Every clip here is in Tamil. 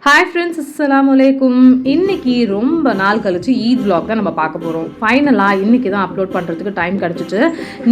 ஹாய் ஃப்ரெண்ட்ஸ், அஸ்ஸலாமு அலைக்கும். இன்றைக்கி ரொம்ப நாள் கழிச்சு ஈத் vlog தான் நம்ம பார்க்க போகிறோம். ஃபைனலாக இன்றைக்கி தான் அப்லோட் பண்ணுறதுக்கு டைம் கிடச்சிச்சு.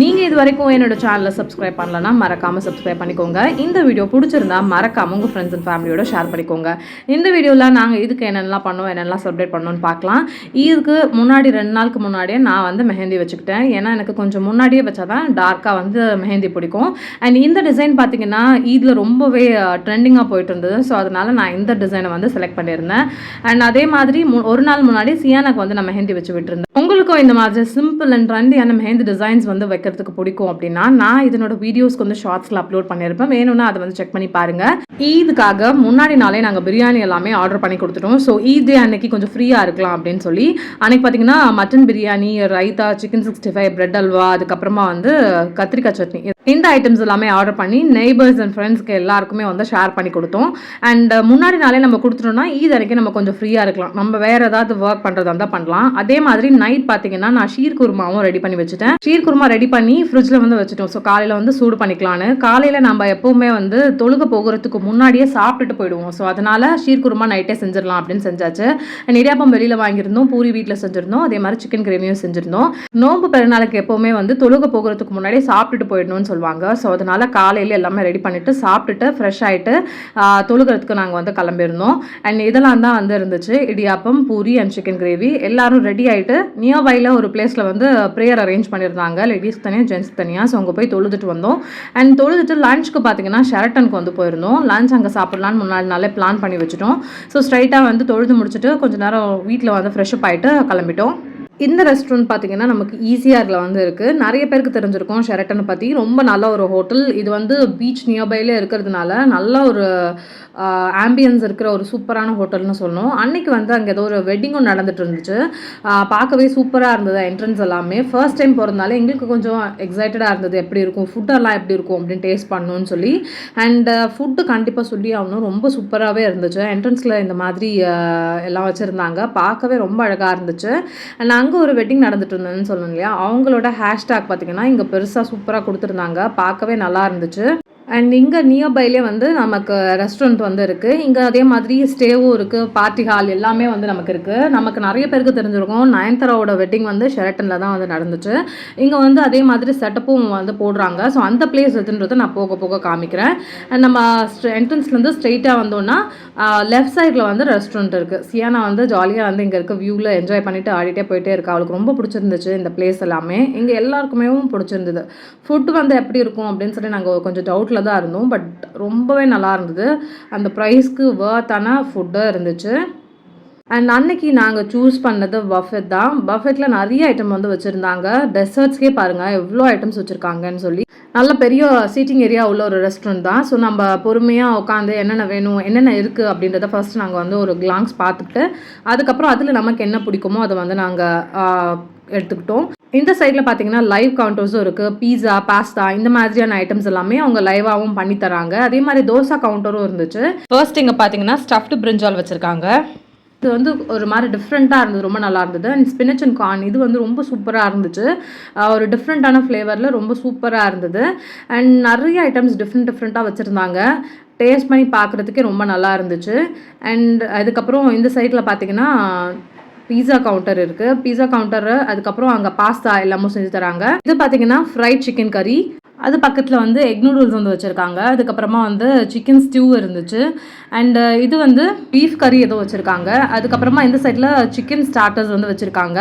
நீங்கள் இது வரைக்கும் என்னோடய சேனலை சப்ஸ்கிரைப் பண்ணலன்னா மறக்காமல் சப்ஸ்கிரைப் பண்ணிக்கோங்க. இந்த வீடியோ பிடிச்சிருந்தா மறக்காமல் உங்கள் ஃப்ரெண்ட்ஸ் அண்ட் ஃபேமிலியோட ஷேர் பண்ணிக்கோங்க. இந்த வீடியோவில் நாங்கள் இதுக்கு என்னென்னலாம் பண்ணோம், என்னென்னலாம் செலிப்ரேட் பண்ணோன்னு பார்க்கலாம். இதுக்கு முன்னாடி 2 நாளுக்கு முன்னாடியே நான் வந்து மெஹந்தி வச்சுக்கிட்டேன். ஏன்னா எனக்கு கொஞ்சம் முன்னாடியே வச்சா தான் டார்க்காக வந்து மெஹந்தி பிடிக்கும். அண்ட் இந்த டிசைன் பார்த்திங்கன்னா ஈதில் ரொம்பவே ட்ரெண்டிங்காக போயிட்டு இருந்தது. ஸோ அதனால் நான் இந்த டிசைனை வந்து செலக்ட் பண்ணியிருந்தேன். அண்ட் அதே மாதிரி ஒரு நாள் முன்னாடி சியானாக்கு வந்து நான் மெஹந்தி வச்சு விட்டுருந்தேன். உங்களுக்கும் இந்த மாதிரி சிம்பிள் அண்ட் ட்ரெண்டியான மெஹந்தி டிசைன்ஸ் வந்து வைக்கிறதுக்கு பிடிக்கும் அப்படின்னா நான் இதனோட வீடியோஸ்க்கு வந்து ஷார்ட்ஸில் அப்லோட் பண்ணியிருப்பேன். வேணும்னா அதை வந்து செக் பண்ணி பாருங்கள். ஈதுக்காக முன்னாடி நாளே நாங்கள் பிரியாணி எல்லாமே ஆர்டர் பண்ணி கொடுத்துட்டோம். ஸோ ஈத் அன்னைக்கு கொஞ்சம் ஃப்ரீயாக இருக்கலாம் அப்படின்னு சொல்லி அன்னைக்கு பார்த்தீங்கன்னா mutton biryani, raita, chicken 65, bread halwa, அதுக்கப்புறமா வந்து கத்திரிக்காய் சட்னி, இந்த ஐட்டம்ஸ் எல்லாமே ஆர்டர் பண்ணி நெய்பர்ஸ் அண்ட் ஃப்ரெண்ட்ஸ்க்கு எல்லாருக்குமே வந்து ஷேர் பண்ணி கொடுத்தோம். அண்ட் முன்னாடி நாளே நம்ம கொடுத்துட்டோம்னா ஈத் அன்னைக்கு நம்ம கொஞ்சம் ஃப்ரீயாக இருக்கலாம். நம்ம வேறு ஏதாவது ஒர்க் பண்ணுறதா இருந்தால் பண்ணலாம். அதே மாதிரி நைட் பார்த்தீங்கன்னா நான் ஷீர் குருமாவும் ரெடி பண்ணி வச்சுட்டேன். ஷீர் குருமா ரெடி பண்ணி ஃப்ரிட்ஜில் வந்து வச்சுட்டோம். ஸோ காலையில் வந்து சூடு பண்ணிக்கலான்னு. காலையில் நம்ம எப்போவுமே வந்து தொழுக போகிறதுக்கு முன்னாடியே சாப்பிட்டுட்டு போயிடுவோம். ஸோ அதனால் ஷீர் குருமா நைட்டே செஞ்சிடலாம் அப்படின்னு செஞ்சாச்சு. இடியாப்பம் வெளியில் வாங்கியிருந்தோம், பூரி வீட்டில் செஞ்சுருந்தோம், அதே மாதிரி சிக்கன் கிரேவியும் செஞ்சுருந்தோம். நோம்பு பெருநாளுக்கு எப்போவுமே வந்து தொழுக போகிறதுக்கு முன்னாடியே சாப்பிட்டுட்டு போயிடணும்னு சொல்லுவாங்க. ஸோ அதனால் காலையில் எல்லாமே ரெடி பண்ணிவிட்டு சாப்பிட்டுட்டு ஃப்ரெஷ் ஆகிட்டு தொழுகிறதுக்கு நாங்கள் வந்து கிளம்பியிருந்தோம். அண்ட் இதெல்லாம் தான் வந்து இருந்துச்சு. Idiyappam, puri and chicken gravy எல்லாரும் ரெடி ஆகிட்டு நியர்பையில் ஒரு பிளேஸில் வந்து ப்ரேயர் அரேஞ்ச் பண்ணியிருந்தாங்க. லேடிஸ் தனியாக, ஜென்ட்ஸ் தனியாக. ஸோ அங்கே போய் தொழுதுட்டு வந்தோம். அண்ட் தொழுதுட்டு லஞ்சுக்கு பார்த்தீங்கன்னா ஷெரட்டனுக்கு வந்து போயிருந்தோம். லஞ்ச் அங்கே சாப்பிட்லான்னு முன்னாடி நாளே பிளான் பண்ணி வச்சுட்டோம். ஸோ ஸ்ட்ரைட்டாக வந்து தொழுது முடிச்சுட்டு கொஞ்சம் நேரம் வீட்டில் வந்து ஃப்ரெஷ்அப் ஆகிட்டு கிளம்பிட்டோம். இந்த ரெஸ்டாரண்ட் பார்த்தீங்கன்னா நமக்கு ஈசிஆரில் வந்து இருக்குது. நிறைய பேருக்கு தெரிஞ்சிருக்கும் ஷெரட்டனை பற்றி. ரொம்ப நல்ல ஒரு ஹோட்டல். இது வந்து பீச் நியர்பைலே இருக்கிறதுனால நல்ல ஒரு ஆம்பியன்ஸ் இருக்கிற ஒரு சூப்பரான ஹோட்டல்னு சொல்லணும். அன்றைக்கி வந்து அங்கே ஏதோ ஒரு வெட்டிங்கும் நடந்துட்டு இருந்துச்சு. பார்க்கவே சூப்பராக இருந்தது என்ட்ரன்ஸ் எல்லாமே. ஃபர்ஸ்ட் டைம் போகிறதுனால எங்களுக்கு கொஞ்சம் எக்ஸைட்டடாக இருந்தது. எப்படி இருக்கும், ஃபுட்டெல்லாம் எப்படி இருக்கும் அப்படின்னு டேஸ்ட் பண்ணணும்னு சொல்லி. அண்ட் ஃபுட்டு கண்டிப்பாக சொல்லி ஆகணும், ரொம்ப சூப்பராகவே இருந்துச்சு. என்ட்ரன்ஸில் இந்த மாதிரி எல்லாம் வச்சுருந்தாங்க. பார்க்கவே ரொம்ப அழகாக இருந்துச்சு. அண்ட் அங்கே ஒரு வெட்டிங் நடந்துட்டு இருந்ததுன்னு சொல்லணும் இல்லையா, அவங்களோட ஹேஷ்டாக் பார்த்திங்கன்னா இங்கே பெருசாக சூப்பராக கொடுத்துருந்தாங்க. பார்க்கவே நல்லா இருந்துச்சு. அண்ட் இங்கே நியர்பைலே வந்து நமக்கு ரெஸ்டாரண்ட் வந்து இருக்குது. இங்கே அதே மாதிரி ஸ்டேவும் இருக்குது, பார்ட்டி ஹால் எல்லாமே வந்து நமக்கு இருக்குது. நமக்கு நிறைய பேருக்கு தெரிஞ்சிருக்கும் நயன்தாராவோட வெட்டிங் வந்து ஷெரட்டனில் தான் வந்து நடந்துச்சு. இங்கே வந்து அதே மாதிரி செட்டப்பும் வந்து போடுறாங்க. ஸோ அந்த பிளேஸ் எதுன்றதை நான் போக போக காமிக்கிறேன். அண்ட் நம்ம என்ட்ரன்ஸ்லேருந்து ஸ்ட்ரெயிட்டாக வந்தோன்னா லெஃப்ட் சைடில் வந்து ரெஸ்டாரண்ட் இருக்குது. சியானா வந்து ஜாலியாக வந்து இங்கே இருக்க வியூவில் என்ஜாய் பண்ணிவிட்டு ஆடிட்டே போயிட்டே இருக்கா. அவளுக்கு ரொம்ப பிடிச்சிருந்துச்சு இந்த பிளேஸ் எல்லாமே. இங்கே எல்லாருக்குமே பிடிச்சிருந்தது. ஃபுட்டு வந்து எப்படி இருக்கும் அப்படின்னு சொல்லி நாங்கள் கொஞ்சம் டவுட்டில் தான் இருந்தோம். பட் ரொம்பவே நல்லா இருந்தது. அந்த ப்ரைஸ்க்கு வர்த்தான ஃபுட்டு இருந்துச்சு. அண்ட் அன்னைக்கு நாங்கள் சூஸ் பண்ணது பஃபெட் தான். பஃபெட்டில் நிறைய ஐட்டம் வந்து வச்சுருந்தாங்க. டெசர்ட்ஸ்க்கே பாருங்கள் எவ்வளோ ஐட்டம்ஸ் வச்சுருக்காங்கன்னு சொல்லி. நல்ல பெரிய சீட்டிங் ஏரியா உள்ள ஒரு ரெஸ்டாரண்ட் தான். ஸோ நம்ம பொறுமையாக உட்காந்து என்னென்ன வேணும், என்னென்ன இருக்குது அப்படின்றத ஃபஸ்ட்டு நாங்கள் வந்து ஒரு கிளான்ஸ் பார்த்துட்டு அதுக்கப்புறம் அதில் நமக்கு என்ன பிடிக்குமோ அதை வந்து நாங்கள் எடுத்துக்கிட்டோம். இந்த சைடில் பார்த்தீங்கன்னா லைவ் கவுண்டர்ஸும் இருக்குது. பீஸா, பாஸ்தா இந்த மாதிரியான ஐட்டம்ஸ் எல்லாமே அவங்க லைவாகவும் பண்ணி தராங்க. அதே மாதிரி தோசை கவுண்டரும் இருந்துச்சு. ஃபர்ஸ்ட் இங்கே பார்த்தீங்கன்னா ஸ்டஃப்டு பிரிஞ்சால் வச்சுருக்காங்க. இது வந்து ஒரு மாதிரி டிஃப்ரெண்ட்டாக இருந்தது, ரொம்ப நல்லா இருந்தது. அண்ட் ஸ்பினச் அண்ட் கார்ன் இது வந்து ரொம்ப சூப்பராக இருந்துச்சு. ஒரு டிஃப்ரெண்ட்டான ஃப்ளேவரில் ரொம்ப சூப்பராக இருந்தது. அண்ட் நிறைய ஐட்டம்ஸ் டிஃப்ரெண்ட்டாக வச்சுருந்தாங்க. டேஸ்ட் பண்ணி பார்க்குறதுக்கே ரொம்ப நல்லா இருந்துச்சு. அண்ட் அதுக்கப்புறம் இந்த சைடில் பார்த்தீங்கன்னா பீஸா கவுண்டர் இருக்குது. பீஸா கவுண்டர், அதுக்கப்புறம் அங்கே பாஸ்தா எல்லாமும் செஞ்சு தராங்க. இது பார்த்தீங்கன்னா ஃப்ரைட் சிக்கன் கறி, அது பக்கத்தில் வந்து எக் நூடுல்ஸ் வந்து வச்சுருக்காங்க. அதுக்கப்புறமா வந்து சிக்கன் ஸ்டியூ இருந்துச்சு. அண்டு இது வந்து பீஃப் கறி ஏதோ வச்சுருக்காங்க. அதுக்கப்புறமா இந்த சைடில் சிக்கன் ஸ்டார்டர்ஸ் வந்து வச்சுருக்காங்க.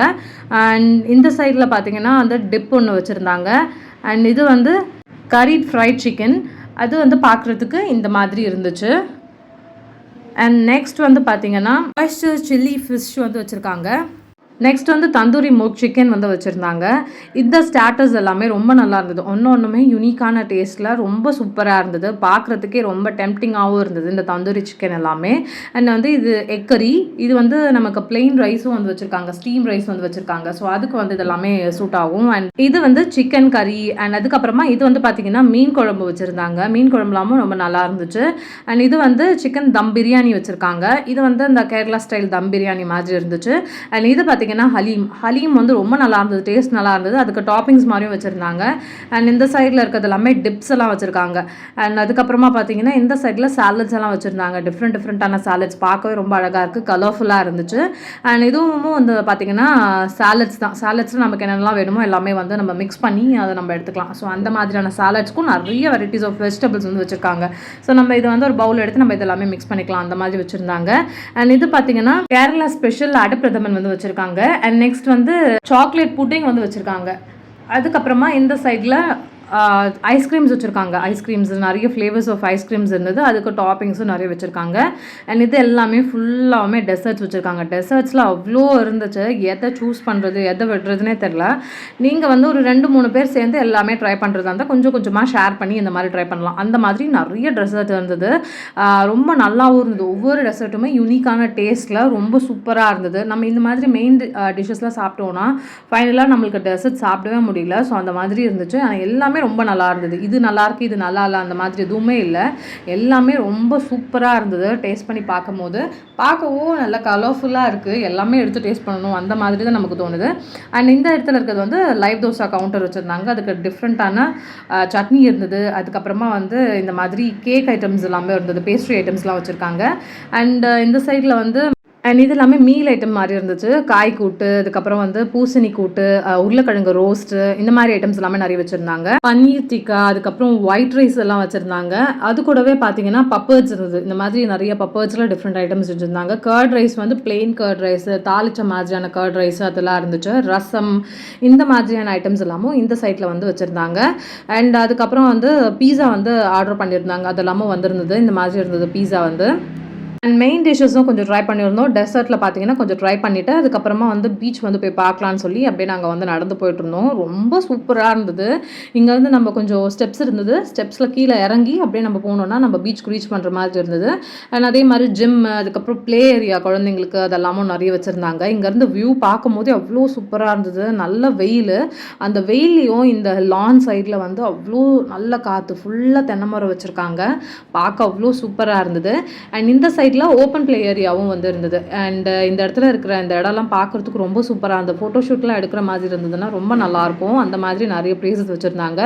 அண்ட் இந்த சைடில் பார்த்தீங்கன்னா அந்த டிப் ஒன்று வச்சுருந்தாங்க. அண்ட் இது வந்து கறி ஃப்ரைட் சிக்கன், அது வந்து பார்க்குறதுக்கு இந்த மாதிரி இருந்துச்சு. அண்ட் நெக்ஸ்ட் வந்து பார்த்தீங்கன்னா ஆயிஸ்டர் சில்லி ஃபிஷ் வந்து வச்சுருக்காங்க. நெக்ஸ்ட் வந்து தந்தூரி மோக் சிக்கன் வந்து வச்சுருந்தாங்க. இந்த ஸ்டார்டர்ஸ் எல்லாமே ரொம்ப நல்லா இருந்தது. ஒன்றுமே யூனிக்கான டேஸ்ட்டில் ரொம்ப சூப்பராக இருந்தது. பார்க்குறதுக்கே ரொம்ப டெம்ப்டிங்காகவும் இருந்தது இந்த தந்தூரி சிக்கன் எல்லாமே. அண்ட் வந்து இது எக் கறி, இது வந்து நமக்கு பிளெயின் ரைஸும் வந்து வச்சுருக்காங்க, ஸ்டீம் ரைஸ் வந்து வச்சுருக்காங்க. ஸோ அதுக்கு வந்து இதெல்லாமே சூட் ஆகும். அண்ட் இது வந்து சிக்கன் கறி. அண்ட் அதுக்கப்புறமா இது வந்து பார்த்திங்கன்னா மீன் குழம்பு வச்சுருந்தாங்க. மீன் குழம்புலாமும் ரொம்ப நல்லா இருந்துச்சு. அண்ட் இது வந்து சிக்கன் தம் பிரியாணி வச்சுருக்காங்க. இது வந்து இந்த கேரளா ஸ்டைல் தம் பிரியாணி மாதிரி இருந்துச்சு. அண்ட் இது பார்த்திங்கன்னா பார்த்தீங்கன்னா ஹலீம் வந்து ரொம்ப நல்லா இருந்தது, டேஸ்ட் நல்லா இருந்தது. அதுக்கு டாப்பிங்ஸ் மாதிரியும் வச்சுருந்தாங்க. அண்ட் இந்த சைடில் இருக்கிறது எல்லாமே டிப்ஸ் எல்லாம் வச்சுருக்காங்க. அண்ட் அதுக்கப்புறமா பார்த்தீங்கன்னா இந்த சைடில் சாலட்ஸ் எல்லாம் வச்சுருந்தாங்க. டிஃப்ரெண்ட்டான சாலட்ஸ் பார்க்கவே ரொம்ப அழகாக இருக்குது, கலர்ஃபுல்லாக இருந்துச்சு. அண்ட் இதுவும் வந்து பார்த்தீங்கன்னா சாலட்ஸ் தான். சாலட்ஸில் நமக்கு என்னெல்லாம் வேணுமோ எல்லாமே வந்து நம்ம மிக்ஸ் பண்ணி அதை நம்ம எடுத்துக்கலாம். ஸோ அந்த மாதிரியான சாலட்ஸ்க்கும் நிறைய வெரைட்டிஸ் ஆஃப் வெஜிடபிள்ஸ் வந்து வச்சுருக்காங்க. ஸோ நம்ம இதை வந்து ஒரு பவுல் எடுத்து நம்ம இதெல்லாமே மிக்ஸ் பண்ணிக்கலாம், அந்த மாதிரி வச்சுருந்தாங்க. அண்ட் இது பார்த்தீங்கன்னா கேரளா ஸ்பெஷல் அடப்பிரதமன் வந்து வச்சுருக்காங்க. அண்ட் நெக்ஸ்ட் வந்து சாக்லேட் புட்டிங் வந்து வச்சுருக்காங்க. அதுக்கப்புறமா இந்த சைடில் ஐஸ்கிரீம்ஸ் வச்சுருக்காங்க. ஐஸ்கிரீம்ஸ் நிறைய ஃப்ளேவர்ஸ் ஆஃப் ஐஸ்கிரீம்ஸ் இருந்தது. அதுக்கு டாப்பிங்ஸும் நிறைய வச்சுருக்காங்க. அண்ட் இது எல்லாமே ஃபுல்லாகவே டெசர்ட்ஸ் வச்சுருக்காங்க. டெசர்ட்ஸில் அவ்வளோ இருந்துச்சு, எதை சூஸ் பண்ணுறது எதை விடுறதுனே தெரில. நீங்கள் வந்து ஒரு 2-3 பேர் சேர்ந்து எல்லாமே ட்ரை பண்ணுறதா இருந்தால் கொஞ்சம் கொஞ்சமாக ஷேர் பண்ணி இந்த மாதிரி ட்ரை பண்ணலாம். அந்த மாதிரி நிறைய டெசர்ட் இருந்தது. ரொம்ப நல்லாவும் இருந்தது. ஒவ்வொரு டெசர்ட்டுமே யூனிக்கான டேஸ்ட்டில் ரொம்ப சூப்பராக இருந்தது. நம்ம இந்த மாதிரி மெயின் டிஷ்ஷஸ்லாம் சாப்பிட்டோன்னா ஃபைனலாக நம்மளுக்கு டெசர்ட் சாப்பிடவே முடியல. ஸோ அந்த மாதிரி இருந்துச்சு. எல்லாமே ரொம்ப நல்லா இருந்தது. இது நல்லா இருக்கு, இது நல்லா இல்லை, அந்த மாதிரி எதுவுமே இல்லை. எல்லாமே ரொம்ப சூப்பராக இருந்தது. டேஸ்ட் பண்ணி பார்க்கும்போது பார்க்கவும் நல்லா கலர்ஃபுல்லாக இருக்குது. எல்லாமே எடுத்து டேஸ்ட் பண்ணணும் அந்த மாதிரி தான் நமக்கு தோணுது. அண்ட் இந்த இடத்துல இருக்கிறது வந்து லைவ் தோசா கவுண்டர் வச்சுருந்தாங்க. அதுக்கு டிஃப்ரெண்ட்டான சட்னி இருந்தது. அதுக்கப்புறமா வந்து இந்த மாதிரி கேக் ஐட்டம்ஸ் எல்லாமே இருந்தது, பேஸ்ட்ரி ஐட்டம்ஸ்லாம் வச்சுருக்காங்க. அண்ட் இந்த சைடில் வந்து அண்ட் இது எல்லாமே மீல் ஐட்டம் மாதிரி இருந்துச்சு. காய் கூட்டு, அதுக்கப்புறம் வந்து பூசணி கூட்டு, உருளைக்கிழங்கு ரோஸ்ட்டு, இந்த மாதிரி ஐட்டம்ஸ் எல்லாமே நிறைய வச்சுருந்தாங்க. பன்னீர் டிக்கா, அதுக்கப்புறம் ஒயிட் ரைஸ் எல்லாம் வச்சுருந்தாங்க. அது கூடவே பார்த்தீங்கன்னா பப்பர்ஸ் இருந்தது. இந்த மாதிரி நிறைய பப்பர்ஸில் டிஃப்ரெண்ட் ஐட்டம்ஸ் வச்சுருந்தாங்க. கர்ட் ரைஸ் வந்து பிளெயின் கர்ட் ரைஸ், தாளிச்ச மாதிரியான கர்ட் ரைஸ் அதெல்லாம் இருந்துச்சு. ரசம், இந்த மாதிரியான ஐட்டம்ஸ் எல்லாமும் இந்த சைட்டில் வந்து வச்சுருந்தாங்க. அண்ட் அதுக்கப்புறம் வந்து பீஸா வந்து ஆர்டர் பண்ணியிருந்தாங்க. அதெல்லாமும் வந்திருந்தது. இந்த மாதிரி இருந்தது பீஸா வந்து. அண்ட் மெயின் டிஷ்ஷஸும் கொஞ்சம் ட்ரை பண்ணியிருந்தோம். டெசர்ட்டில் பார்த்தீங்கன்னா கொஞ்சம் ட்ரை பண்ணிவிட்டு அதுக்கப்புறமா வந்து பீச் வந்து போய் பார்க்கலான்னு சொல்லி அப்படியே நாங்கள் வந்து நடந்து போயிட்டுருந்தோம். ரொம்ப சூப்பராக இருந்தது. இங்கேருந்து நம்ம கொஞ்சம் ஸ்டெப்ஸ் இருந்தது, ஸ்டெப்ஸில் கீழே இறங்கி அப்படியே நம்ம போனோன்னா நம்ம பீச்சுக்கு ரீச் பண்ணுற மாதிரி இருந்தது. அண்ட் அதே மாதிரி ஜிம், அதுக்கப்புறம் ப்ளே ஏரியா குழந்தைங்களுக்கு அதெல்லாமும் நிறைய வச்சுருந்தாங்க. இங்கேருந்து வியூ பார்க்கும்போதே அவ்வளோ சூப்பராக இருந்தது. நல்ல வெயில். அந்த வெயிலையும் இந்த லான் சைடில் வந்து அவ்வளோ நல்ல காற்று, ஃபுல்லாக தென்னை மரம் வச்சுருக்காங்க. பார்க்க அவ்வளோ சூப்பராக இருந்தது. அண்ட் இந்த சைடில் ஓப்பன் பிளே ஏரியாவும் வந்து இருந்தது. அண்ட் இந்த இடத்துல இருக்கிற இந்த இடம்லாம் பார்க்குறதுக்கு ரொம்ப சூப்பராக, அந்த ஃபோட்டோஷூட்லாம் எடுக்கிற மாதிரி இருந்ததுன்னா ரொம்ப நல்லாயிருக்கும். அந்த மாதிரி நிறைய ப்ளேசஸ் வச்சுருந்தாங்க.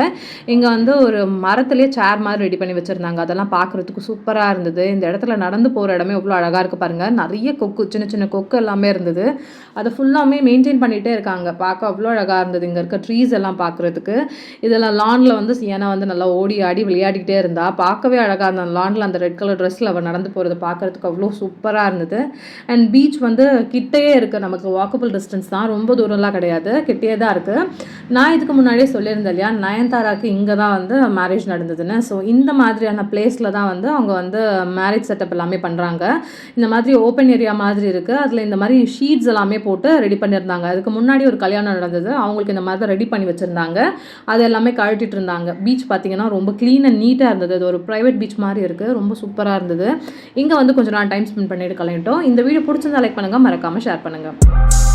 இங்கே வந்து ஒரு மரத்துலேயே சேர் மாதிரி ரெடி பண்ணி வச்சுருந்தாங்க. அதெல்லாம் பார்க்குறதுக்கு சூப்பராக இருந்தது. இந்த இடத்துல நடந்து போகிற இடமே எவ்வளோ அழகாக இருக்குது பாருங்கள். நிறைய கொக்கு, சின்ன சின்ன கொக்கு எல்லாமே இருந்தது. அதை ஃபுல்லாமே மெயின்டைன் பண்ணிகிட்டே இருக்காங்க. பார்க்க அவ்வளோ அழகாக இருந்தது. இங்கே இருக்க ட்ரீஸ் எல்லாம் பார்க்குறதுக்கு. இதெல்லாம் லானில் வந்து சியானா வந்து நல்லா ஓடி ஆடி விளையாடிக்கிட்டே இருந்தா பார்க்கவே அழகாக இருந்த லானில் அந்த ரெட் கலர் ட்ரெஸ்ஸில் அவள் நடந்து போகிறத பார்க்குறதுக்கு அவ்வளோ சூப்பராக இருந்தது. அண்ட் பீச் வந்து கிட்டையே இருக்குது, நமக்கு வாக்கபிள் டிஸ்டன்ஸ் தான், ரொம்ப தூரம்லாம் கிடையாது, கிட்டையே தான் இருக்குது. நான் இதுக்கு முன்னாடியே சொல்லியிருந்தேன் இல்லையா, நயன்தாராக்கு இங்கே தான் வந்து மேரேஜ் நடந்ததுன்னு. ஸோ இந்த மாதிரியான பிளேஸில் தான் வந்து அவங்க வந்து மேரேஜ் செட்டப் எல்லாமே பண்ணுறாங்க. இந்த மாதிரி ஓப்பன் ஏரியா மாதிரி இருக்குது. அதில் இந்த மாதிரி ஷீட்ஸ் எல்லாமே போட்டு ரெடி பண்ணியிருந்தாங்க. அதுக்கு முன்னாடி ஒரு கல்யாணம் நடந்தது, அவங்களுக்கு இந்த மாதிரி தான் ரெடி பண்ணி வச்சுருந்தாங்க. அது எல்லாமே கழட்டிட்டு இருந்தாங்க. பீச் பார்த்தீங்கன்னா ரொம்ப க்ளீன் அண்ட் நீட்டாக இருந்தது. அது ஒரு ப்ரைவேட் பீச் மாதிரி இருக்குது, ரொம்ப சூப்பராக இருந்தது. இங்கே வந்து கொஞ்சம் நான் டைம் ஸ்பெண்ட் பண்ணிட்டு கலையிட்டோம். இந்த வீடியோ பிடிச்சிருந்தா லைக் பண்ணுங்கள், மறக்காமல் ஷேர் பண்ணுங்கள்.